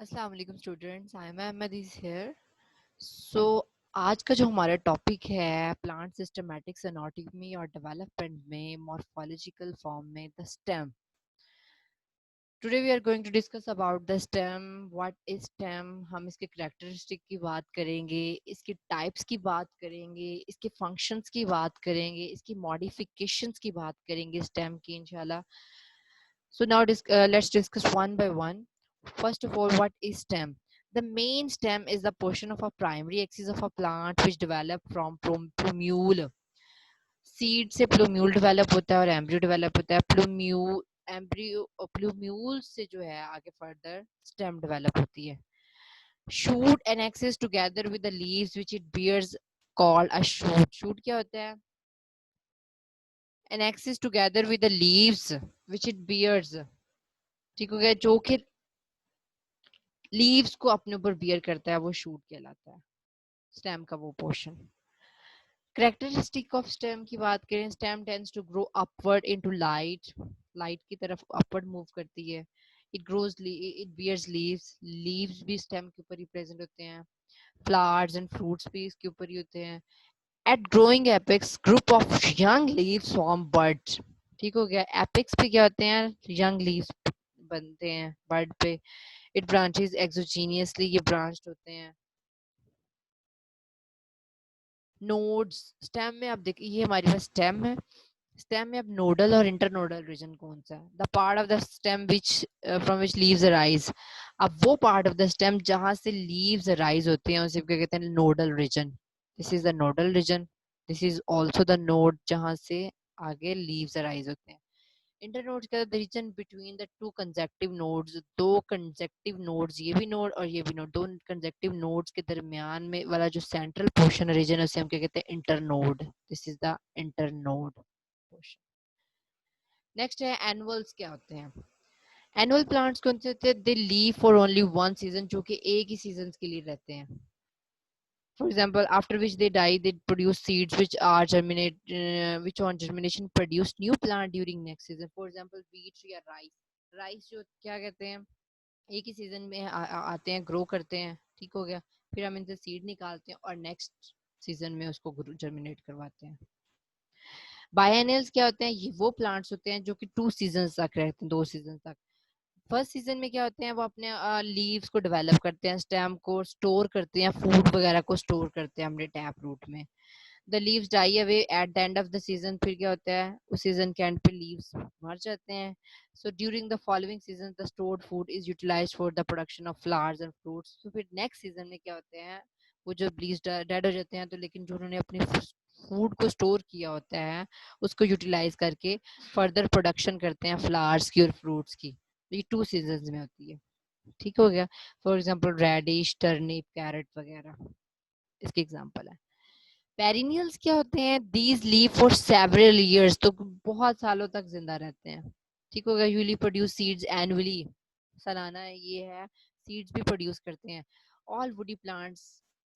अस्सलाम वालेकुम students, I am Ahmad is here. So आज का जो हमारा टॉपिक है प्लांट सिस्टमैटिक्स एनाटॉमी और डेवलपमेंट में मॉर्फोलॉजिकल फॉर्म में the stem. Today we are going to discuss about the stem. What is stem? हम इसके कैरेक्टरिस्टिक की बात करेंगे, इसकी टाइप्स की बात करेंगे, इसके फंक्शंस की बात करेंगे, इसकी मॉडिफिकेशंस की बात करेंगे स्टेम की इंशाल्लाह। So now let's discuss one by one. First of all, what is stem? The main stem is the portion of a primary axis of a plant which develop from plumule. Seed से plumule develop होता है और embryo develop होता है। Plumule से जो है आगे फर्दर स्टेम डेवलप होती है। Shoot and axis together with the leaves which it bears called a shoot. Shoot क्या होता है? An axis together with the leaves which it bears, ठीक हो गया, जो कि लीव्स को अपने ऊपर बियर करता है, वो शूट कहलाता है, स्टेम का वो पोर्शन। कैरेक्टरिस्टिक ऑफ स्टेम की बात करें, stem tends to grow upward into light, light की तरफ अपवर्ड मूव करती है। इट बियर्स लीव्स, लीव्स भी स्टेम के ऊपर ही प्रेजेंट होते हैं। फ्लावर्स एंड फ्रूट्स भी इसके ऊपर ही होते हैं। At growing apex group of young leaves form buds, ठीक हो गया। एपेक्स पे क्या होते हैं? यंग लीव्स बनते हैं बर्ड पे। इट ब्रांचेस एक्सोजीनियसली, ये ब्रांच्ड होते हैं। नोड्स, स्टेम में आप देखिए ये हमारे पास स्टेम है। स्टेम में अब नोडल और इंटरनोडल रीजन कौन सा है? The part of the stem which from which leaves arise. अब वो पार्ट ऑफ द स्टेम जहां से लीव्स अराइज होते हैं उसे क्या कहते हैं? Nodal region. This is the nodal region. This is also the node जहां से आगे लीव्स अराइज होते हैं। इंटरनोड्स का the region between the two consecutive nodes, दो कंसेक्टिव नोड्स, ये भी नोड और ये भी नोड, दो कंसेक्टिव नोड्स के दरमियान में वाला जो सेंट्रल पोर्शन रीजन है उसे हम क्या कहते हैं? Internode. This is the internode portion. Next है एनुअल्स, क्या होते हैं? एनुअल प्लांट्स कौन से होते हैं? They live for only one season, जो कि एक ही सीजन के लिए रहते हैं। For example, after which they die, they produce seeds which on germination produce new plant during next season. For example, wheat या rice. राइस जो क्या कहते हैं, एक ही सीजन में आते हैं, ग्रो करते हैं, ठीक हो गया। फिर हम इनसे सीड निकालते हैं और नेक्स्ट सीजन में उसको जर्मिनेट करवाते हैं। बायएनियल्स क्या होते हैं? ये वो प्लांट्स होते हैं जो कि 2 सीजन तक रहते हैं, 2 सीजन तक। फर्स्ट सीजन में क्या होते हैं? वो अपने लीव्स को डेवलप करते हैं, स्टेम को स्टोर करते हैं, फूड वगैरह को स्टोर करते हैं अपने टैप रूट में। The leaves die away at the end of the season. फिर क्या होता है? उस सीजन के एंड पे लीव्स मर जाते हैं। So during the following season the stored food is utilised for the production of flowers and fruits. तो फिर नेक्स्ट सीजन में क्या होते हैं? वो जो लीव्स डेड हो जाते हैं, तो लेकिन जो उन्होंने अपने फूड को स्टोर किया होता है उसको यूटिलाइज करके फर्दर प्रोडक्शन करते हैं फ्लावर्स की और फ्रूट्स की। ये 2 सीजन में होती है, ठीक हो गया। For example radish, turnip, carrot वगैरह इसके एग्जाम्पल है। पेरिनियल्स क्या होते हैं? These live for several years, तो बहुत सालों तक जिंदा रहते हैं, ठीक होगा। यूली प्रोड्यूस सीड्स एनुअली, सालाना ये है, सीड्स भी प्रोड्यूस करते हैं। All woody plants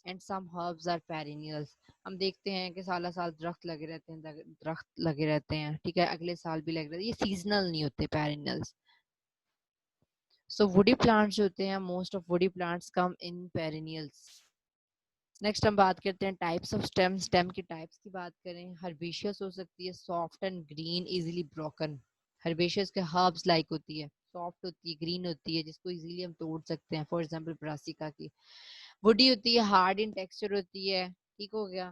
and some herbs are perennials. हम देखते हैं कि साला साल दरख्त लगे रहते हैं, दरख्त लगे रहते हैं, ठीक है, अगले साल भी लगे रहते हैं, ये सीजनल नहीं होते पेरिनियल्स। सो वुडी प्लांट्स होते हैं, most of woody plants come in perennials. Next हम बात करते हैं टाइप्स ऑफ स्टेम। स्टेम की टाइप्स की बात करें, हर्बेशियस हो सकती है, soft and green, easily broken. Herbaceous के हर्ब्स लाइक होती है, सॉफ्ट होती है, ग्रीन होती है, जिसको इजीली हम तोड़ सकते हैं, फॉर एग्जांपल ब्रासिका की। वुडी होती है, हार्ड इन टेक्सचर होती है, ठीक हो गया।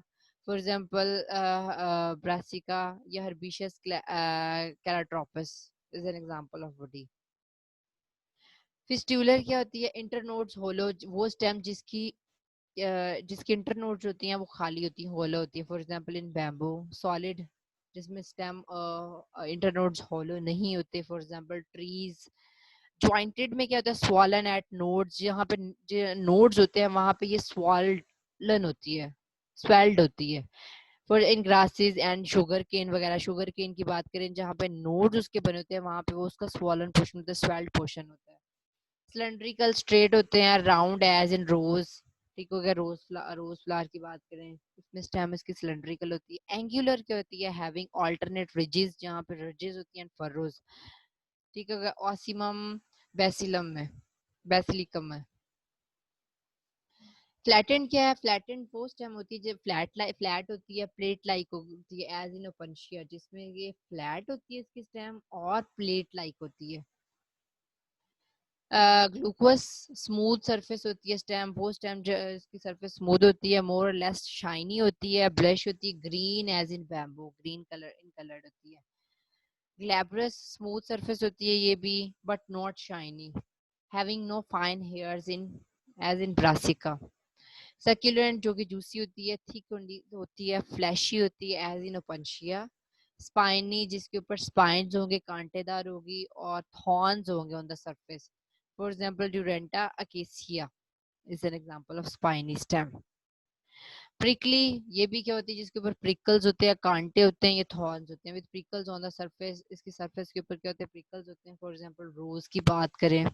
फॉर एग्जांपल ब्रासिका या हर्बेशियस कैराट्रोपस is an example of woody. Fistular क्या होती है? इंटरनोड्स होलो, वो स्टेम जिसकी इंटरनोड्स होती हैं वो खाली होती हैं, होलो होती है। For example in bamboo. Solid, जिसमें स्टेम इंटरनोड्स होलो नहीं होते, फॉर एग्जांपल ट्रीज। जॉइंटेड में क्या होता है? स्वॉलन एट नोड्स, जहाँ पे नोड्स होते हैं वहां पे ये स्वॉलन होती है, स्वेल्ड होती है। For in grasses and sugarcane वगैरह, शुगर केन की बात करें, जहाँ पे नोड्स उसके बने होते हैं वहां पे वो उसका स्वॉलन पोर्शन होता है, स्वेल्ड पोर्शन होता है। सिलेंड्रिकल स्ट्रेट होते हैं, राउंड एज इन रोज, ठीक हो गया। रोज फ्लावर की बात करें, इसमें स्टेम इसकी सिलेंड्रिकल होती है। एंगुलर क्या होती है? हैविंग ऑल्टरनेट रिजेस, जहाँ पे रिजेस होती हैं, फरोज, ठीक हो गया। ऑसिमम बेसिलम में बेसिलिकम है। फ्लैटेंड क्या है? फ्लैटेंड वो स्टेम होती है जो फ्लैट होती है, प्लेट लाइक होती है, एज इन ओपनशिया, जिसमें ये फ्लैट होती है इसकी स्टेम और प्लेट लाइक होती है। ग्लूकोस स्मूथ सरफेस होती है स्टेम, वो स्टेम जो इसकी सरफेस स्मूथ होती है, मोर लेस शाइनी होती है, ब्लश होती है, green as in bamboo, green colour in coloured होती है। ग्लैब्रस स्मूथ सरफेस होती है ये भी, but not shiny, having no fine hairs in as in Brassica. Succulent जो कि जूसी होती है, थिक होती है, फ्लैशी होती है एज इन ओपनशिया। स्पाइनी जिसके ऊपर स्पाइन्स होंगे, कांटेदार होगी, और थॉर्न्स होंगे on the surface. For example duranta acacia is an example of spiny stem. Prickly ये भी क्या होती है, जिसके ऊपर प्रिकल्स होते हैं, कांटे होते हैं, ये थॉर्न्स होते हैं विद प्रिकल्स ऑन द सरफेस। इसकी सरफेस के ऊपर क्या होते हैं, प्रिकल्स होते हैं। फॉर एग्जांपल रोज की बात करें।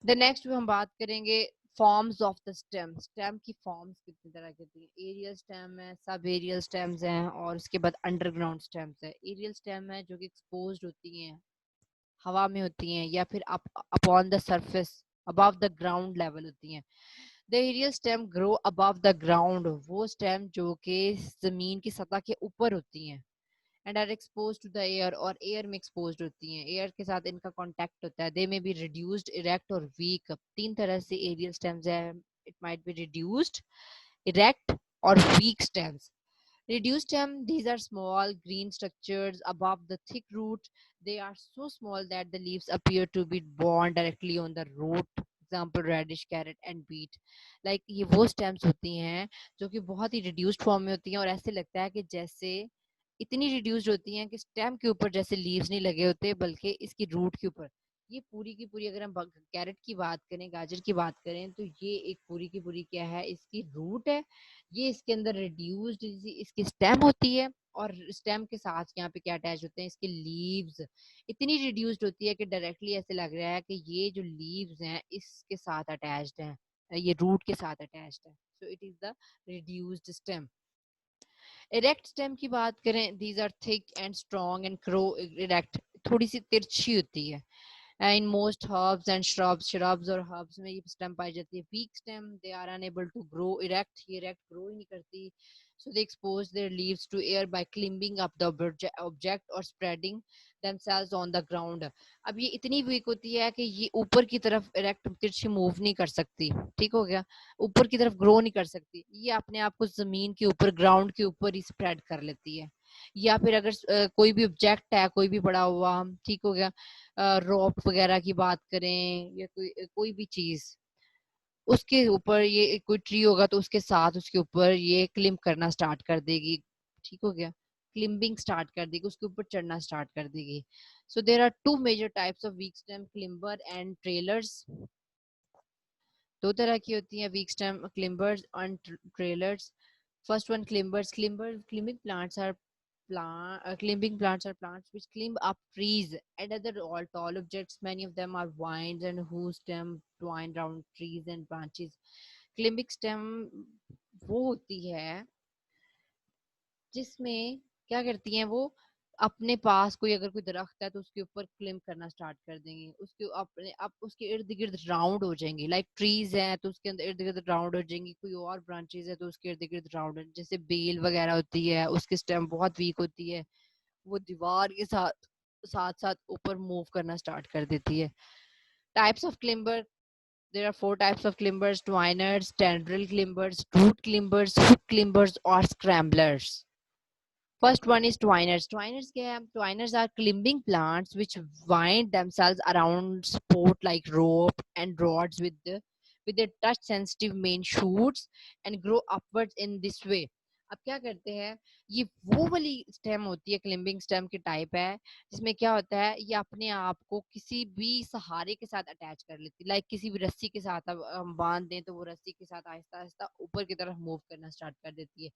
द नेक्स्ट हम बात करेंगे forms of the stem. Stem की फॉर्म्स कितनी तरह की होती है? एरियल स्टेम है, सब एरियल स्टेम्स हैं, और उसके बाद अंडरग्राउंड स्टेम्स है। एरियल स्टेम है जो कि एक्सपोज्ड होती हैं, हवा में होती हैं, या फिर upon the surface above the ground level होती हैं। The aerial stem grow above the ground, वो स्टेम जो कि जमीन की सतह के ऊपर होती हैं, and are expose to the air, और एयर में एक्सपोज होती हैं, एयर के साथ इनका कांटेक्ट होता है। They may be reduced, erect और वीक। तीन तरह से एरियल स्टेम्स है। It might be reduced, erect और weak stems. Reduced stem, these are small green structures above the thick root. They are so small that the leaves appear to be borne directly on the root. Example radish, carrot and beet. Like ये वो stems होती हैं जो कि बहुत ही reduced form में होती हैं, और ऐसे लगता है कि जैसे इतनी reduced होती हैं कि stem के ऊपर जैसे leaves नहीं लगे होते, बल्कि इसकी root के ऊपर। ये पूरी की पूरी, अगर हम कैरेट की बात करें, गाजर की बात करें, तो ये एक पूरी की पूरी क्या है, इसकी रूट है। ये इसके अंदर रिड्यूस्ड इसकी स्टेम होती है, और स्टेम के साथ यहाँ पे क्या अटैच होते हैं, इसके लीव्स। इतनी रिड्यूस्ड होती है कि डायरेक्टली ऐसे लग रहा है कि ये जो लीव्स हैं इसके साथ अटैच्ड हैं, ये रूट के साथ अटैच्ड है। So it is the reduced stem. Erect stem की बात करें, these are thick and strong and grow erect, थोड़ी सी तिरछी होती है। In most herbs and shrubs और हर्ब्स में ये स्टेम पाई जाती है। Weak stem, they are unable to grow erect, ये इरेक्ट ग्रो ही नहीं करती। So they expose their leaves to air by climbing up the object और spreading themselves on the ground। अब ये इतनी वीक होती है कि ये ऊपर की तरफ इरेक्ट तिरछी मूव नहीं कर सकती, ठीक हो गया, ऊपर की तरफ ग्रो नहीं कर सकती। ये अपने आप को जमीन के ऊपर, ग्राउंड के ऊपर ही स्प्रेड कर लेती है। या फिर अगर कोई भी ऑब्जेक्ट है, कोई भी पड़ा हुआ, ठीक हो गया, रॉक वगैरह की बात करें, या कोई कोई भी चीज, उसके ऊपर ये कोई ट्री होगा तो उसके साथ उसके ऊपर ये क्लिम्ब करना स्टार्ट कर देगी, ठीक हो गया, क्लिम्बिंग स्टार्ट कर देगी, उसके ऊपर चढ़ना स्टार्ट कर देगी। So there are two major types of weak stem, climber and trailers. दो तरह की होती हैं weak stem, climbers and trailers. First one, climbers. Climbing plants are climbing plants are plants which climb up trees and other all tall objects. Many of them are vines and whose stem twine around trees and branches. Climbing stem वो होती है जिसमें क्या करती हैं वो, अपने पास कोई अगर कोई दरख्त है तो उसके ऊपर क्लिम करना स्टार्ट कर देंगी, उसके अपने अब उसके इर्द गिर्द राउंड हो जाएंगी। लाइक ट्रीज हैं तो उसके अंदर इर्द गिर्द राउंड हो जाएंगी, कोई और ब्रांचेस है तो उसके इर्द गिर्द राउंड, जैसे बेल वगैरह होती है उसकी स्टेम बहुत वीक होती है, वो दीवार के साथ साथ साथ ऊपर मूव करना स्टार्ट कर देती है। Types of climber, there are four types of climbers: twiners, tendril climbers, root climbers, hook climbers or scramblers. First one is twiners. Twiners क्या है? Twiners are climbing plants which wind themselves around support like rope and rods with their touch sensitive main shoots and grow upwards in this way. अब क्या करते हैं, ये वो वाली stem होती है, क्लिम्बिंग स्टेम की टाइप है, जिसमें क्या होता है, ये अपने आप को किसी भी सहारे के साथ अटैच कर लेती है। लाइक किसी भी रस्सी के साथ अब हम बांध दें तो वो रस्सी के साथ आहिस्ता आहिस्ता ऊपर की तरफ मूव करना स्टार्ट कर देती है।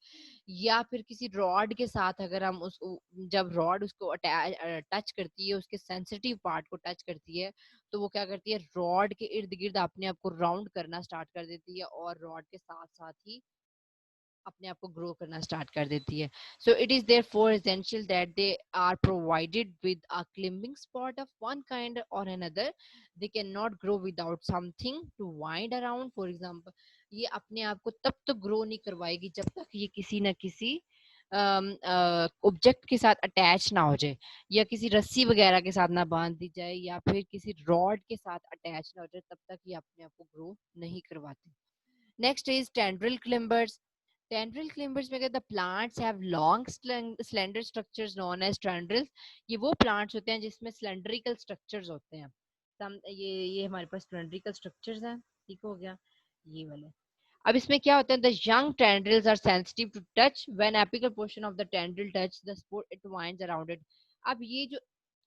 या फिर किसी रॉड के साथ अगर हम उस जब रॉड उसको टच करती है, उसके सेंसिटिव पार्ट को टच करती है, तो वो क्या करती है, रॉड के इर्द गिर्द अपने आप को राउंड करना स्टार्ट कर देती है, और रॉड के साथ साथ ही अपने आप को ग्रो करना स्टार्ट कर देती है. So it is there for essential that they are provided with a climbing spot of one kind or another. They can not grow without something to wind around. For example, ये अपने आप को तब तक grow नहीं करवाएगी जब तक ये किसी न किसी ऑब्जेक्ट के साथ अटैच ना हो जाए, या किसी रस्सी वगैरह के साथ ना बांध दी जाए, या फिर किसी रॉड के साथ अटैच ना हो जाए, तब तक ये अपने आप को ग्रो नहीं करवाती. Next is tendril climbers. Tendril climbers में the plants have long slender structures known as tendrils. ये वो plants होते हैं जिसमें cylindrical structures होते हैं. ये हमारे पास cylindrical structures हैं. ठीक हो गया ये वाले. अब इसमें क्या होता है, the young tendrils are sensitive to touch. When apical portion of the tendril touch the spore, it winds around it. अब ये जो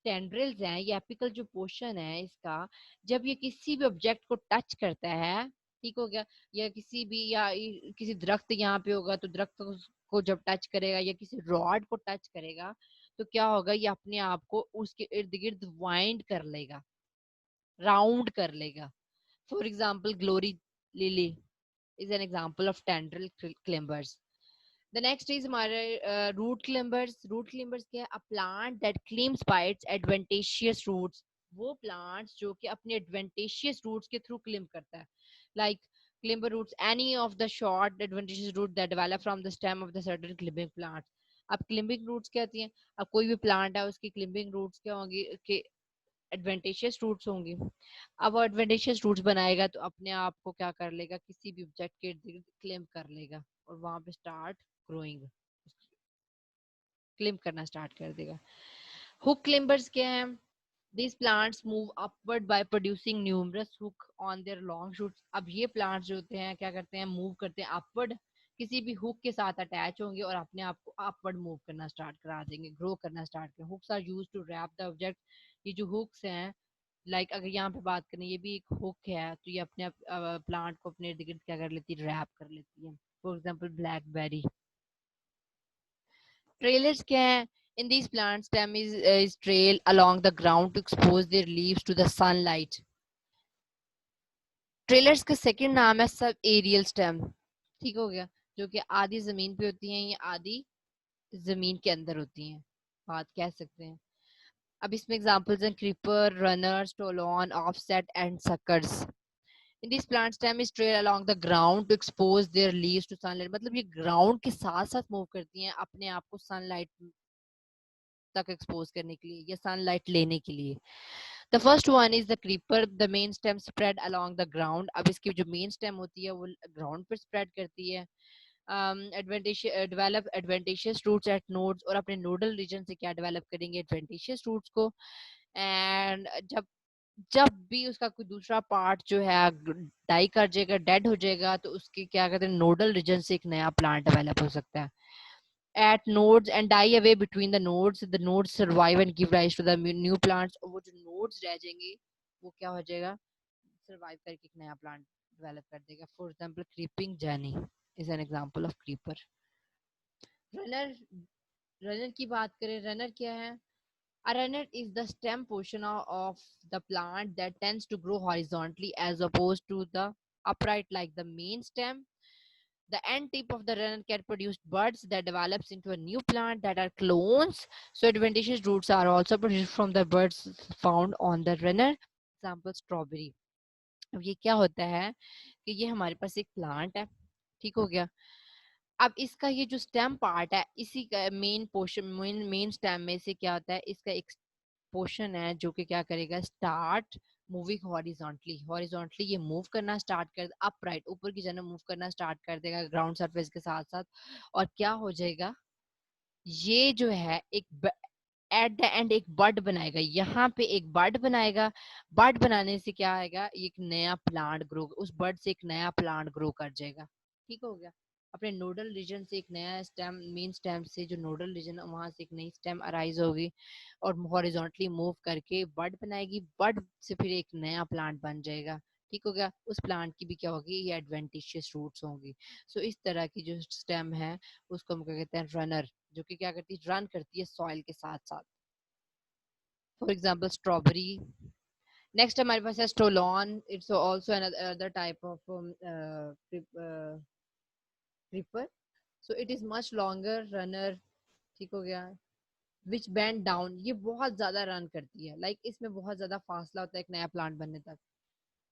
tendrils हैं, ये apical जो portion है इसका, जब ये किसी भी object को touch करता है, ठीक हो गया, या किसी भी या किसी दरख्त यहाँ पे होगा तो दरख्त को जब टच करेगा, या किसी रॉड को टच करेगा, तो क्या होगा, ये अपने आप को उसके इर्द गिर्द वाइंड कर लेगा, राउंड कर लेगा. For example glory lily is an example of tendril climbers. The next is हमारे root climbers. Root climbers क्या है? A plant that climbs by its adventitious roots. वो plants जो कि अपने adventitious roots के through climb करता है. Like climber roots, any of the short adventitious root that develop from the stem of the certain climbing plants. अब climbing roots क्या होती हैं? अब कोई भी plant है उसकी climbing roots क्या होंगी कि एडवेंटेशियस रूट्स होंगी. अब वो एडवेंटेशियस रूट्स बनाएगा तो अपने आप को क्या कर लेगा, किसी भी ऑब्जेक्ट के इर्द गिर्द क्लेम कर लेगा और वहां पे स्टार्ट ग्रोइंग, क्लेम करना स्टार्ट कर देगा. हुक क्लेम्बर्स क्या है? These plants move upward by producing numerous hook on their long shoots. अब ये plants जो होते हैं क्या करते हैं, मूव करते हैं upward, किसी भी हुक के साथ अटैच होंगे और अपने आप को upward मूव करना स्टार्ट करा देंगे, ग्रो करना स्टार्ट करेंगे. Hooks are used to wrap the object. ये जो हुक्स हैं, लाइक अगर यहाँ पे बात करें, ये भी एक हुक है, तो ये अपने प्लांट को अपने इर्द गिर्द क्या कर लेती है, रैप कर लेती है. For example blackberry. Trailers क्या है? In these plants, stem is trail along the ground to expose their leaves to the sunlight. Trailers का सेकंड नाम है सब एरियल स्टेम. ठीक हो गया, जो कि आधी जमीन पे होती हैं या आधी जमीन के अंदर होती हैं, बात कह सकते हैं. अब इसमें एग्जांपल्स हैं creeper, runner, stolon, offset and suckers. In these plants, stem is trail along the ground to expose their leaves to sunlight. मतलब ये ग्राउंड के साथ साथ मूव करती हैं अपने आप को सनलाइट तक एक्सपोज करने के लिए या सनलाइट लेने के लिए. The first one is the creeper. The main stem spread along the ground. अब इसकी जो मेन स्टेम होती है वो ग्राउंड पर स्प्रेड करती है. Develop adventitious roots at nodes, और अपने नोडल रीजन से क्या डेवलप करेंगे, एडवेंटेशियस रूट्स को. एंड जब जब भी उसका कोई दूसरा पार्ट जो है डाई कर जाएगा, डेड हो जाएगा, तो उसके क्या कहते हैं, नोडल रीजन से एक नया प्लांट डेवलप हो सकता है. At nodes and die away between the nodes survive and give rise to the new plants. और वो जो nodes रह जाएंगे वो क्या हो जाएगा, survive करके एक नया plant develop कर देगा. For example, creeping Jenny is an example of creeper. Runner, runner की बात करें, runner क्या है? A runner is the stem portion of the plant that tends to grow horizontally as opposed to the upright like the main stem. The end tip of the runner can produce buds that develops into a new plant that are clones. So adventitious roots are also produced from the buds found on the runner. Example strawberry. अब ये क्या होता है कि ये हमारे पास एक plant है, ठीक हो गया. अब इसका ये जो स्टेम पार्ट है, इसी का मेन पोर्शन, मेन स्टेम में से क्या होता है, इसका एक पोर्शन है जो कि क्या करेगा, स्टार्ट मूविंग हॉरिजॉन्टली. हॉरिजॉन्टली ये मूव करना स्टार्ट कर, अपराइट ऊपर की जगह मूव करना स्टार्ट कर देगा ग्राउंड सरफेस के साथ साथ. और क्या हो जाएगा, ये जो है एक एट द एंड एक बड बनाएगा, यहाँ पे एक बड बनाएगा. बड बनाने से क्या आएगा, एक नया प्लांट ग्रो, उस बड से एक नया प्लांट ग्रो कर जाएगा. ठीक हो गया. अपने नोडल रीजन से एक नया स्टेम, मेन स्टेम से जो नोडल रीजन वहां से एक नई स्टेम अराइज होगी और हॉरिजॉन्टली मूव करके बड बनाएगी. बड से फिर एक नया प्लांट बन जाएगा. ठीक हो गया. उस प्लांट की भी क्या होगी, ये एडवेंटिशियस रूट्स होंगी. सो इस तरह की जो स्टेम है उसको हम क्या कहते हैं, रनर, जो कि क्या करती है, रन करती है सॉइल के साथ साथ. For example strawberry. नेक्स्ट हमारे पास है stolon. It's also another type of creeper. So it is much longer runner, ठीक हो गया। विच बैंड डाउन, ये बहुत ज्यादा रन करती है, लाइक इसमें बहुत ज्यादा फासला होता है एक नया प्लांट बनने तक।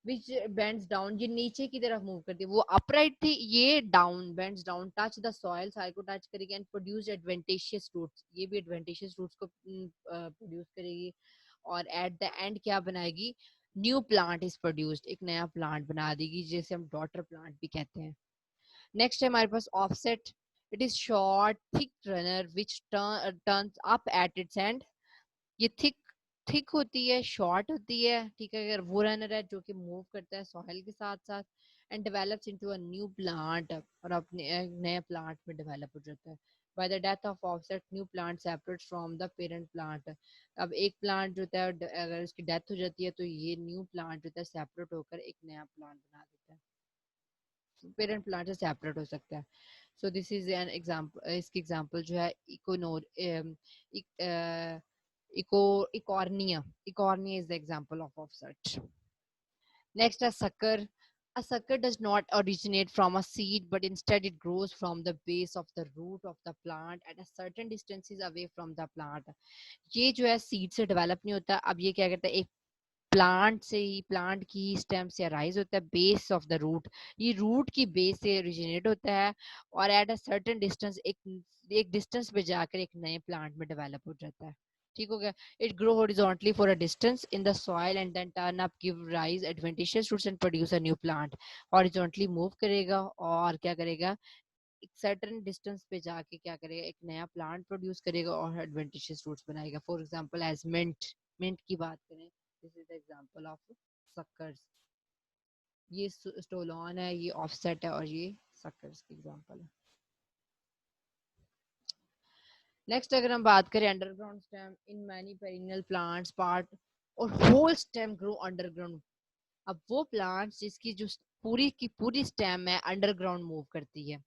विच बेंड्स डाउन, ये नीचे की तरफ मूव करती है, वो अपराइट थी, ये down bends down, touch the soil, soil को टच करेगी एंड प्रोड्यूस एडवेंटेशियस रूट्स, ये भी एडवेंटेशियस रूट्स को प्रोड्यूस करेगी। और एट द एंड क्या बनाएगी, न्यू प्लांट इज प्रोड्यूस्ड, एक नया प्लांट बना देगी, जिसे हम डॉटर प्लांट भी कहते हैं। नेक्स्ट है हमारे पास offset, it is short thick runner which turns up at its end, ये थिक थिक होती है, शॉर्ट होती है, ठीक है, अगर वो रनर है जो कि मूव करता है सॉइल के साथ साथ and develops into a new plant, और अपने नए प्लांट में डेवलप हो जाता है। By the death of offset new plant separate from the parent plant, अब एक प्लांट जो होता है अगर उसकी डेथ हो जाती है तो ये न्यू प्लांट जो होता है सेपरेट होकर एक नया प्लांट बना देता है, पेरेंट प्लांट से सेपरेट हो सकता है। So this is an example, इसकी एग्जांपल जो है इकोनोर इको eichhornia, eichhornia is the example of offset. Next है sucker. A sucker does not originate from a seed, but instead it grows from the base of the root of the plant at a certain distances away from the plant. ये जो है seed से develop नहीं होता, अब ये क्या करता है, एक प्लांट से ही, प्लांट की स्टेम से अराइज होता है, बेस ऑफ द रूट, ये रूट की बेस से ओरिजिनेट होता है और एट अ सर्टेन डिस्टेंस एक डिस्टेंस पे जाकर एक नए प्लांट में डेवलप हो जाता है, ठीक हो गया। It grow horizontally for a distance in the soil and then turn up give rise adventitious roots and produce a new plant, horizontally move करेगा और क्या करेगा, एक सर्टेन डिस्टेंस पे जाके क्या करेगा, एक नया प्लांट प्रोड्यूस करेगा और एडवेंटिशियस रूट्स बनाएगा। For example as mint, mint की बात करें, this is the example of suckers, ये स्टोलॉन है, ये ऑफसेट है और ये सक्कर्स की एग्जांपल है। नेक्स्ट अगर हम बात करें underground stem, in many perennial plants part और होल स्टेम ग्रो अंडरग्राउंड, अब वो प्लांट्स जिसकी जो पूरी की पूरी स्टेम है अंडरग्राउंड मूव करती है,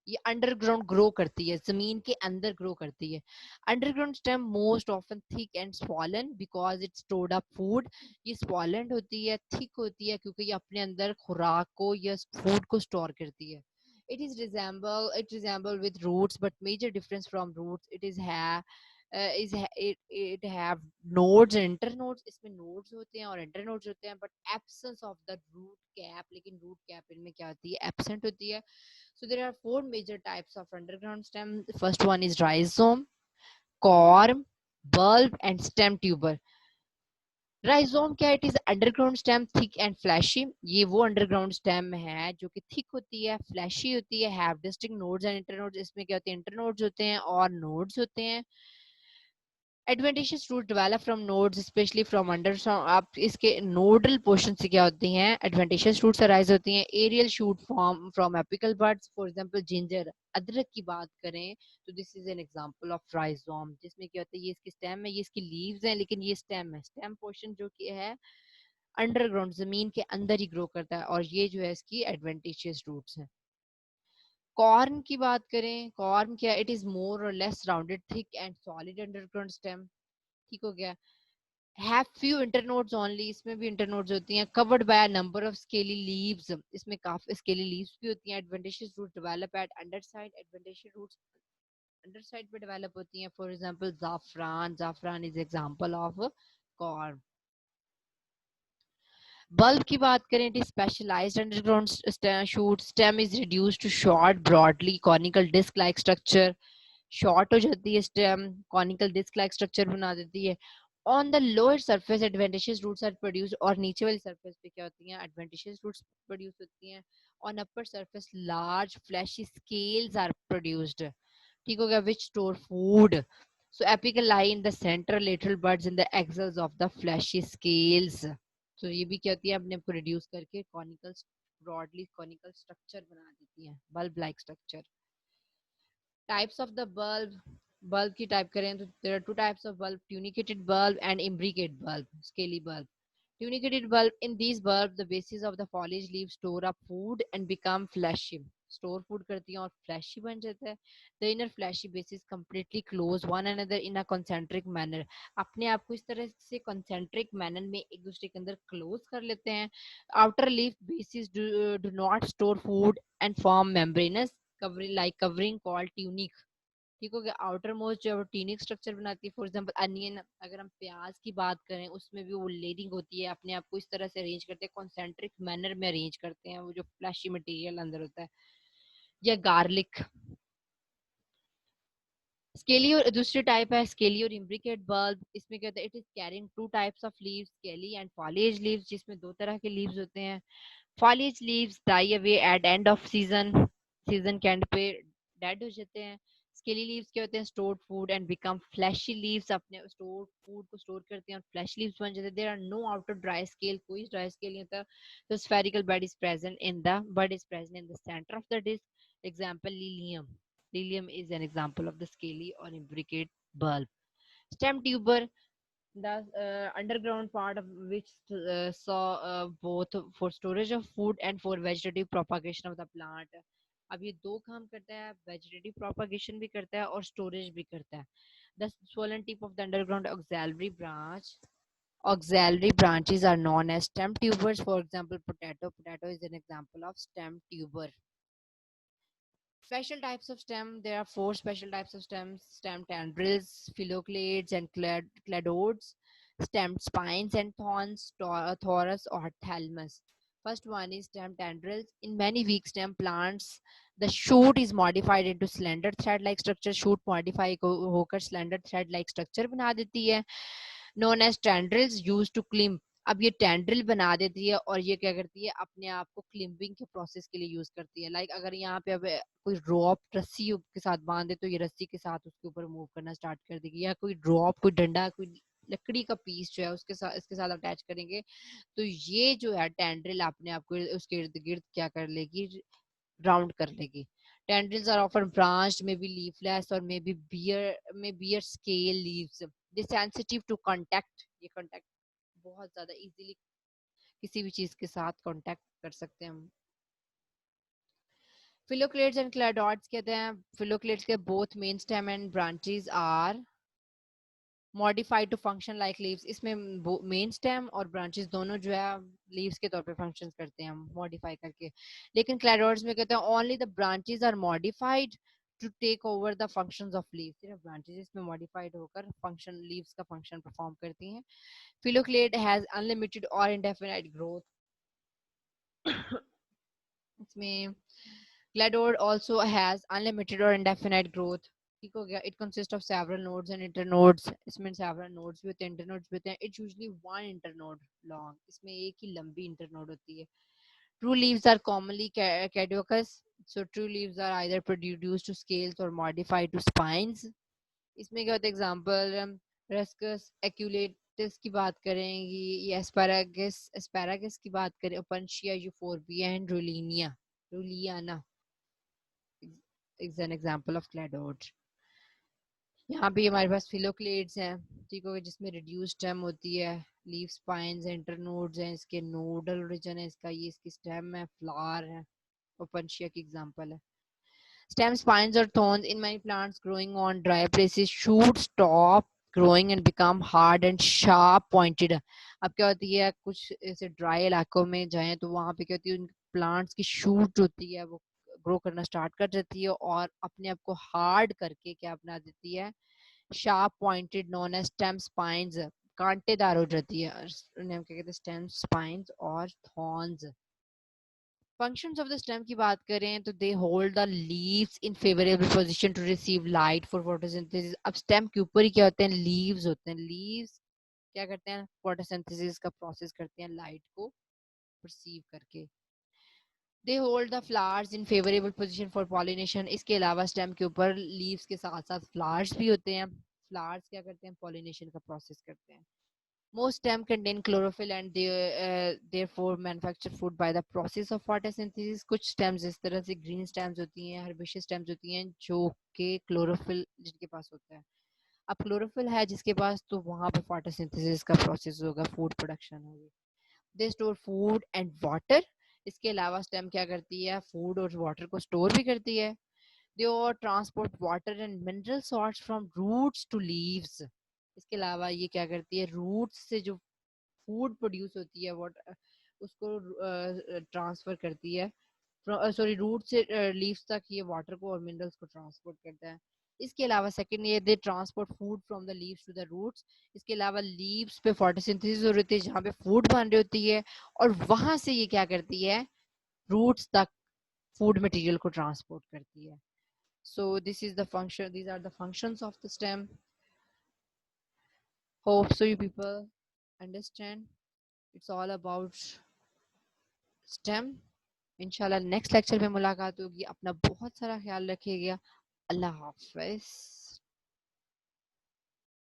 ये अंडरग्राउंड ग्रो करती है, जमीन के अंदर ग्रो करती है। Underground stem most often thick and swollen because it stored up food, ये स्वॉलेंड होती है, थिक होती है क्योंकि ये अपने अंदर खुराक को या फूड को स्टोर करती है। It resemble with roots, but major difference from roots. It have nodes and internodes. इसमें nodes होते हैं और internodes होते हैं, but absence of the root cap. लेकिन root cap इनमें क्या होती है? Absent होती है. So there are four major types of underground stem. The first one is rhizome, corm, bulb, and stem tuber. Rhizome क्या, it is underground stem thick and fleshy, ये वो अंडरग्राउंड स्टेम है जो कि थिक होती है, फ्लैशी होती है, have distinct nodes and internodes, इसमें क्या होते हैं, इंटरनोड्स होते हैं और नोड्स होते हैं। Adventitious root develop from nodes specially from under, आप इसके नोडल पोर्शन से क्या होती हैं, एडवेंटिशियस रूट्स अराइज होती हैं। Aerial shoot form from apical buds, for example ginger, अदरक की बात करें तो this is an example of rhizome, जिसमें क्या होता है, ये इसकी स्टेम है, ये इसकी लीव्स हैं, लेकिन ये स्टेम है, स्टेम पोर्शन जो कि है अंडरग्राउंड जमीन के अंदर ही ग्रो करता है, और ये जो है इसकी एडवेंटिशियस रूट्स हैं। कॉर्न की बात करें, कॉर्न क्या, इट इज मोर और less rounded thick and solid underground stem, ठीक हो गया। हैव फ्यू इंटरनोड्स ओनली, इसमें भी इंटरनोड्स होती हैं। Covered by a number of scaly leaves, इसमें काफी स्केली लीव्स भी होती हैं। Adventitious root develop at under side, adventitious roots under side पे डेवलप होती हैं। फॉर एग्जांपल जाफरान, जाफरान is example of corm. Bulb की बात करें, it is specialized underground shoot, stem is reduced to short broadly conical disc like structure, short हो जाती है stem, conical disc like structure बना देती है। On the lower surface adventitious roots are produced, और नीचे वाली सरफेस पे क्या होती हैं, एडवेंटिशियस रूट्स प्रोड्यूस होती हैं। On upper surface large fleshy scales are produced, ठीक हो गया, which store food. So apical lie in the center, lateral buds in the axils of the fleshy scales. So ये भी क्या होती है, अपने प्रोड्यूस करके कॉनिकल, ब्रॉडली कॉनिकल स्ट्रक्चर बना देती है, bulb like structure. Types of the bulb, bulb की टाइप करें तो there are two types of bulb, tunicated bulb and imbricate bulb, scaly bulb. Tunicated bulb, in these bulbs the bases of the foliage leaves store up food and become fleshy, store food करती हैं और flashy बन जाता है। The inner flashy basis completely close one another in a concentric manner, अपने आप को इस तरह से कंसेंट्रिक मैनर में एक दूसरे के अंदर क्लोज कर लेते हैं। Outer leaf basis do not store food and form membranes covering called tunic. ठीक हो गया. आउटर मोस्ट जो है वो टीनिक स्ट्रक्चर बनाती है. फॉर एग्जांपल अनियन, अगर हम प्याज की बात करें उसमें भी वो लेयरिंग होती है, अपने आप को इस तरह से अरेंज करते हैं, कॉन्सेंट्रिक मैनर में अरेंज करते हैं, वो जो फ्लैशी मटेरियल अंदर होता है. या गार्लिक. स्केली और दूसरी टाइप है स्केली और इम्ब्रिकेट बल्ब. इसमें क्या होता है, it is carrying two types of leaves, scaly and foliage leaves, जिसमें दो तरह के लीव्स होते हैं. Foliage leaves die away at end of season, season के एंड पे डेड हो जाते हैं. स्केली लीव्स क्या होते हैं, stored food and become fleshy leaves, अपने स्टोर्ड फूड को स्टोर करते हैं और फ्लैश लीव्स बन जाते हैं. There are no outer dry scale, कोई ड्राई स्केल नहीं होता. The spherical bud is present in the centre of the disc. Example Lilium. Lilium is an example of the scaly or imbricate bulb. Stem tuber, the underground part of which saw both for storage of food and for vegetative propagation of the plant. अब ये दो काम करता है, vegetative propagation भी करता है और स्टोरेज भी करता है. The swollen tip of the underground auxiliary branches are known as stem tubers. For example, potato is an example of stem tuber. Special types of stem. There are four special types of stems: stem tendrils, phylloclades, and cladodes, stem spines and thorns, thorus or thalamus. First one is stem tendrils. In many weak stem plants, the shoot is modified into slender thread-like structure. Shoot modify होकर slender thread-like structure बना देती है. Known as tendrils, used to climb. अब ये tendril बना देती है और ये क्या करती है, अपने आप को क्लिम्बिंग के प्रोसेस के लिए यूज करती है. लाइक अगर यहाँ पे अब कोई ड्रॉप रस्सी के साथ बांधे तो ये रस्सी के साथ उसके ऊपर मूव करना स्टार्ट कर देगी. या कोई ड्रॉप, कोई डंडा, कोई लकड़ी का पीस जो है उसके साथ इसके साथ अटैच करेंगे तो ये जो है टेंड्रिल अपने आप को उसके इर्द गिर्द क्या कर लेगी, राउंड कर लेगी. Tendrils are often branched, maybe leafless, or maybe bear scale leaves. They sensitive to contact. ये contact बहुत ज्यादा इजीली किसी भी चीज के साथ कांटेक्ट कर सकते हैं हम. फिलोक्लेट्स एंड क्लाडोड्स कहते हैं. फिलोक्लेट्स के both main stem and branches are modified to function like leaves. इसमें मेन स्टेम और ब्रांचेस दोनों जो है लीव्स के तौर पे फंक्शन करते हैं हम मॉडिफाई करके. लेकिन क्लाडोड्स में कहते हैं only the branches are modified to take over the functions of leaves. सिर्फ ब्रांचेस इसमें मॉडिफाइड होकर फंक्शन लीव्स का फंक्शन परफॉर्म करती हैं. Phylloclade has unlimited or indefinite growth. इसमें Cladode also has unlimited or indefinite growth. ठीक हो गया. It consists of several nodes and internodes. इसमें several nodes भी होते हैं, internodes भी होते हैं. It's usually one internode long. इसमें एक ही लंबी internode होती है. True leaves are commonly caducous. So true leaves are either produced to scales or modified to spines. इसमें क्या होता है, एग्जाम्पल रस्कस एक्यूलेटस की बात करेंगी, ये एस्पैरागस की बात करें, ओपनशिया यूफोर्बिया एंड रूलियाना is an example of cladode. यहाँ पे हमारे पास फिलोक्लेड्स हैं, ठीक है, जिसमें रिड्यूस स्टेम होती है, लीफ स्पाइन्स, इंटरनोड्स हैं, इसके नोडल रीजन है इसका, ये इसकी स्टेम है, फ्लावर है, ओपनशिया की एग्जांपल है. Stem spines or thorns in many plants growing on dry places. Shoots stop growing and become hard and sharp pointed. अब क्या होती है, कुछ ऐसे ड्राई इलाकों में जाएं तो वहां पे क्या होती है, उन प्लांट्स की शूट होती है वो ग्रो करना स्टार्ट कर देती है और अपने आप को हार्ड करके क्या बना देती है, sharp pointed, known as stem spines, कांटेदार हो जाती है. उन्हें हम क्या कहते हैं, स्टेम स्पाइंस और thorns. Functions of the stem की बात करें तो they hold the leaves in favourable position to receive light for photosynthesis. अब स्टेम के ऊपर ही क्या होते हैं, लीव्स होते हैं. लीव्स क्या करते हैं, फोटोसिंथेसिस का प्रोसेस करते हैं लाइट को परसीव करके. दे hold the flowers in favourable position for pollination. इसके अलावा स्टेम के ऊपर लीव्स के साथ साथ फ्लावर्स भी होते हैं. फ्लावर्स क्या करते हैं, पॉलिनेशन का प्रोसेस करते हैं. Most stems contain chlorophyll and they therefore manufacture food by the process of photosynthesis. कुछ stems इस तरह से green stems होती हैं, herbaceous stems होती हैं जो कि chlorophyll जिनके पास होता है. अब chlorophyll है जिसके पास तो वहाँ पे photosynthesis का process होगा, food production होगी. They store food and water. इसके अलावा stem क्या करती है, food और water को store भी करती है. They all transport water and mineral salts from roots to leaves. इसके अलावा ये क्या करती है, रूट्स से जो फूड प्रोड्यूस होती है वो उसको ट्रांसफर करती है सॉरी रूट से लीव्स तक ये वाटर को और मिनरल्स को ट्रांसपोर्ट करता है। इसके अलावा सेकंड ये they transport food from the leaves to the roots. इसके अलावा लीव्स पे फोटोसिंथेसिस हो रही है जहाँ पे फूड बन रही होती है, और वहां से ये क्या करती है, रूट्स तक फूड मटेरियल को ट्रांसपोर्ट करती है। So this is the function, these are the functions of the stem. Hope so you people understand. It's all about stem. इंशाल्लाह नेक्स्ट लेक्चर में मुलाकात होगी। अपना बहुत सारा ख्याल रखिएगा। अल्लाह हाफिज।